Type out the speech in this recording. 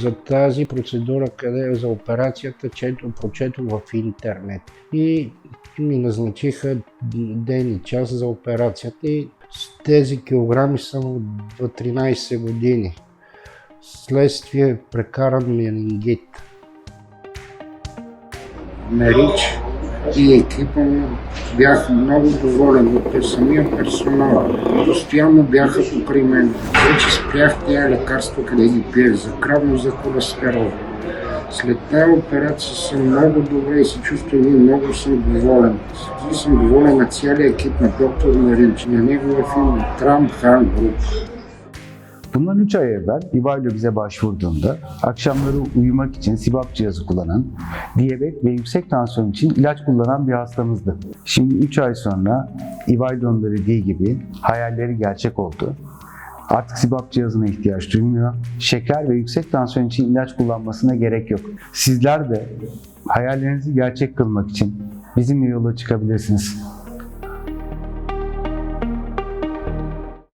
за тази процедура, къде е за операцията, прочетох в интернет. И ми назначиха ден и час за операцията. И с тези килограми съм от 13 години. Следствие прекаран менингит. Мерич и екипа му бях много доволен от самия персонал. Постоянно бяха покрай мен. Вече спрях тия лекарства, къде ги пиех за кръвно, за холестерол. След тази операция съм много добре и се чувствам и много съм доволен. И съм доволен на целия екип на доктор Мерич, на неговия филм Trump Хан Груп. Bundan 3 ay evvel İVAYLO bize başvurduğunda akşamları uyumak için CPAP cihazı kullanan, diyabet ve yüksek tansiyon için ilaç kullanan bir hastamızdı. Şimdi 3 ay sonra İVAYLO'nun da dediği gibi hayalleri gerçek oldu. Artık CPAP cihazına ihtiyaç duymuyor. Şeker ve yüksek tansiyon için ilaç kullanmasına gerek yok. Sizler de hayallerinizi gerçek kılmak için bizimle yola çıkabilirsiniz.